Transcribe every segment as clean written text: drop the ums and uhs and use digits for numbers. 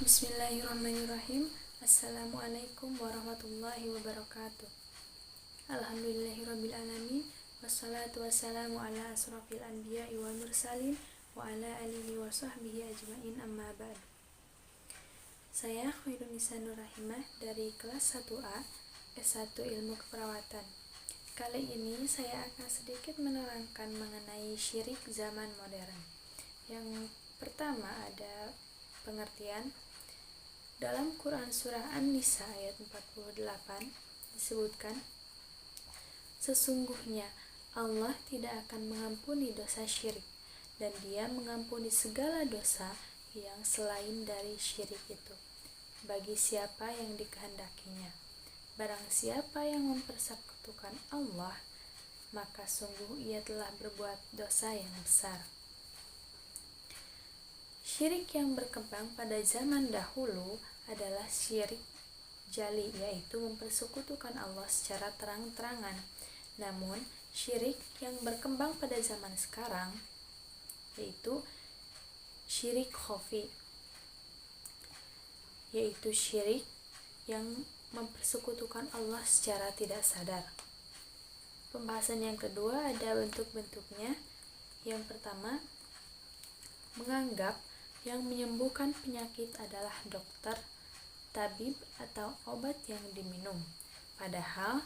Bismillahirrahmanirrahim. Assalamualaikum warahmatullahi wabarakatuh. Alhamdulillahirrabbilalamin. Wassalatu wassalamu ala asrafil anbiya'i wal mursalin wa ala alihi wa sahbihi ajma'in, amma ba'd. Saya Khairunisa Nur Rahimah dari kelas 1A S1 Ilmu Keperawatan. Kali ini saya akan sedikit menerangkan mengenai syirik zaman modern. Yang pertama ada pengertian. Dalam Quran Surah An-Nisa ayat 48 disebutkan, sesungguhnya Allah tidak akan mengampuni dosa syirik, dan Dia mengampuni segala dosa yang selain dari syirik itu, bagi siapa yang dikehendakinya. Barang siapa yang mempersekutukan Allah, maka sungguh ia telah berbuat dosa yang besar. Syirik yang berkembang pada zaman dahulu adalah syirik jali, yaitu mempersekutukan Allah secara terang-terangan. Namun, syirik yang berkembang pada zaman sekarang yaitu syirik khafi, yaitu syirik yang mempersekutukan Allah secara tidak sadar. Pembahasan yang kedua ada bentuk-bentuknya. Yang pertama, menganggap yang menyembuhkan penyakit adalah dokter, tabib, atau obat yang diminum. Padahal,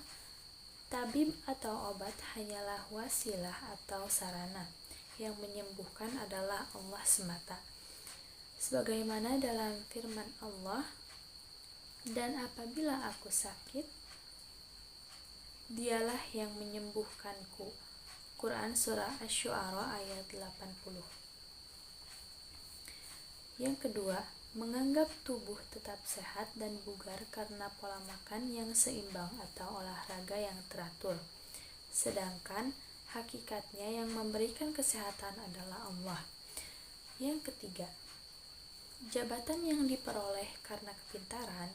tabib atau obat hanyalah wasilah atau sarana. Yang menyembuhkan adalah Allah semata. Sebagaimana dalam firman Allah, dan apabila aku sakit, Dialah yang menyembuhkanku. Quran Surah Asy-Syu'ara ayat 80. Yang kedua, menganggap tubuh tetap sehat dan bugar karena pola makan yang seimbang atau olahraga yang teratur. Sedangkan hakikatnya yang memberikan kesehatan adalah Allah. Yang ketiga, jabatan yang diperoleh karena kepintaran,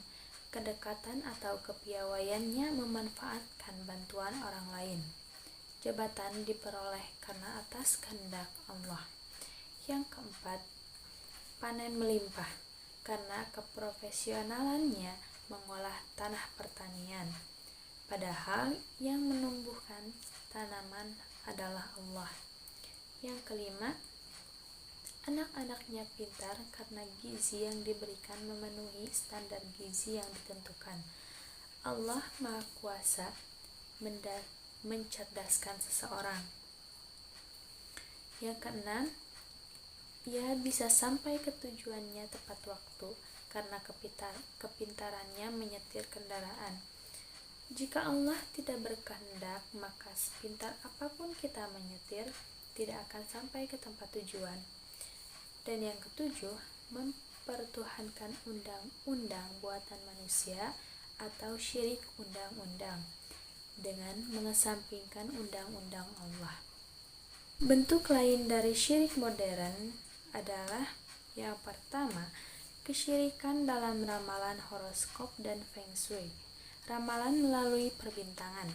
kedekatan atau kepiawaiannya memanfaatkan bantuan orang lain. Jabatan diperoleh karena atas kehendak Allah. Yang keempat, panen melimpah karena keprofesionalannya mengolah tanah pertanian, padahal yang menumbuhkan tanaman adalah Allah. Yang kelima, anak-anaknya pintar karena gizi yang diberikan memenuhi standar gizi yang ditentukan. Allah Maha Kuasa mencerdaskan seseorang. Yang keenam, ia bisa sampai ke tujuannya tepat waktu karena kepintarannya menyetir kendaraan. Jika Allah tidak berkehendak, maka sepintar apapun kita menyetir, tidak akan sampai ke tempat tujuan. Dan yang ketujuh, mempertuhankan undang-undang buatan manusia atau syirik undang-undang dengan mengesampingkan undang-undang Allah. Bentuk lain dari syirik modern adalah yang pertama, kesyirikan dalam ramalan horoskop dan feng shui. Ramalan melalui perbintangan.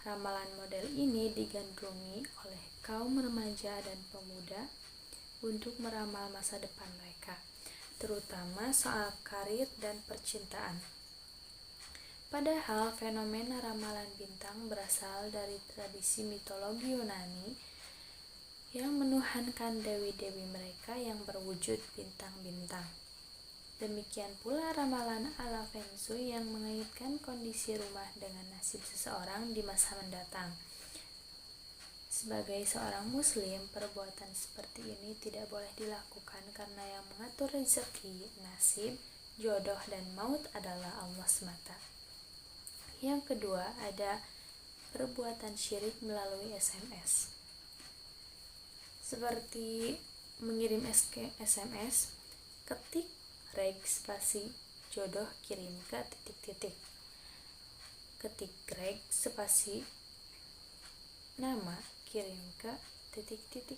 Ramalan model ini digandrungi oleh kaum remaja dan pemuda untuk meramal masa depan mereka, terutama soal karir dan percintaan. Padahal fenomena ramalan bintang berasal dari tradisi mitologi Yunani yang menuhankan dewi-dewi mereka yang berwujud bintang-bintang. Demikian pula ramalan ala feng shui yang mengaitkan kondisi rumah dengan nasib seseorang di masa mendatang. Sebagai seorang muslim, perbuatan seperti ini tidak boleh dilakukan karena yang mengatur rezeki, nasib, jodoh, dan maut adalah Allah semata. Yang kedua, ada perbuatan syirik melalui SMS. Seperti mengirim SMS, ketik reg spasi jodoh kirim ke titik-titik, ketik reg spasi nama kirim ke titik-titik,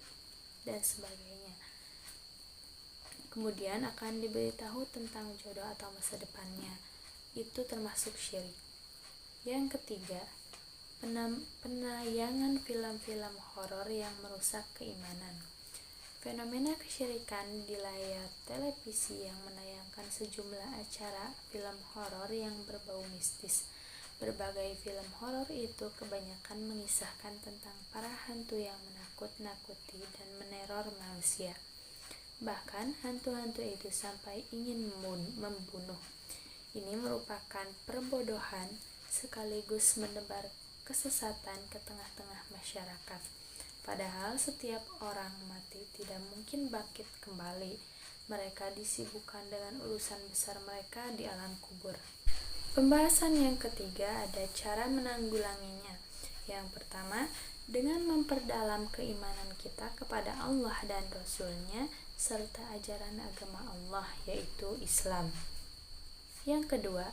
dan sebagainya. Kemudian akan diberitahu tentang jodoh atau masa depannya. Itu termasuk syirik. Yang ketiga, penayangan film-film horor yang merusak keimanan. Fenomena kesyirikan di layar televisi yang menayangkan sejumlah acara film horor yang berbau mistis. Berbagai film horor itu kebanyakan mengisahkan tentang para hantu yang menakut-nakuti dan meneror manusia. Bahkan hantu-hantu itu sampai ingin membunuh. Ini merupakan perbodohan sekaligus menebar kesesatan ke tengah-tengah masyarakat. Padahal setiap orang mati tidak mungkin bangkit kembali. Mereka disibukkan dengan urusan besar mereka di alam kubur. Pembahasan yang ketiga ada cara menanggulanginya. Yang pertama, dengan memperdalam keimanan kita kepada Allah dan Rasul-Nya serta ajaran agama Allah, yaitu Islam. Yang kedua,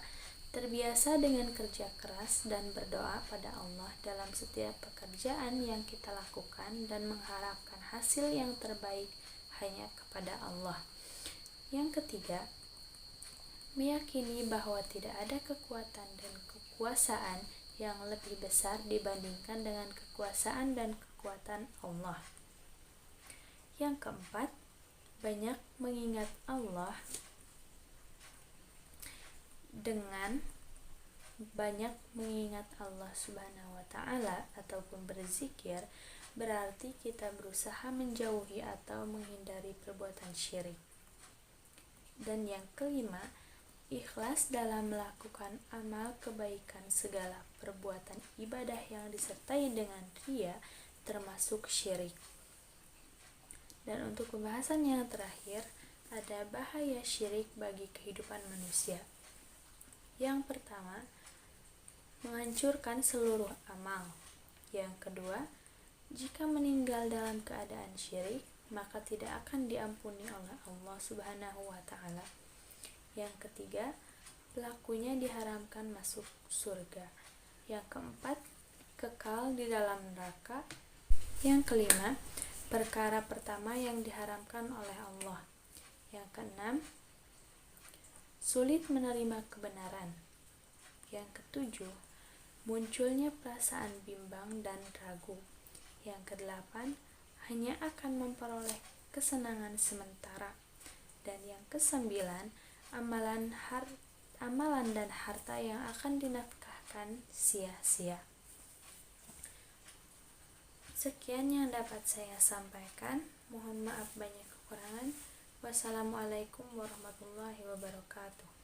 terbiasa dengan kerja keras dan berdoa pada Allah dalam setiap pekerjaan yang kita lakukan dan mengharapkan hasil yang terbaik hanya kepada Allah. Yang ketiga, meyakini bahwa tidak ada kekuatan dan kekuasaan yang lebih besar dibandingkan dengan kekuasaan dan kekuatan Allah. Yang keempat, banyak mengingat Allah. Dengan banyak mengingat Allah Subhanahu wa Ta'ala ataupun berzikir, berarti kita berusaha menjauhi atau menghindari perbuatan syirik. Dan yang kelima, ikhlas dalam melakukan amal kebaikan. Segala perbuatan ibadah yang disertai dengan riya termasuk syirik. Dan untuk pembahasan yang terakhir, ada bahaya syirik bagi kehidupan manusia. Yang pertama, menghancurkan seluruh amal. Yang kedua, jika meninggal dalam keadaan syirik, maka tidak akan diampuni oleh Allah Subhanahu wa Ta'ala. Yang ketiga, pelakunya diharamkan masuk surga. Yang keempat, kekal di dalam neraka. Yang kelima, perkara pertama yang diharamkan oleh Allah. Yang keenam, sulit menerima kebenaran. Yang ketujuh, munculnya perasaan bimbang dan ragu. Yang kedelapan, hanya akan memperoleh kesenangan sementara. Dan yang kesembilan, amalan dan harta yang akan dinafkahkan sia-sia. Sekian yang dapat saya sampaikan. Mohon maaf banyak kekurangan. Wassalamualaikum warahmatullahi wabarakatuh.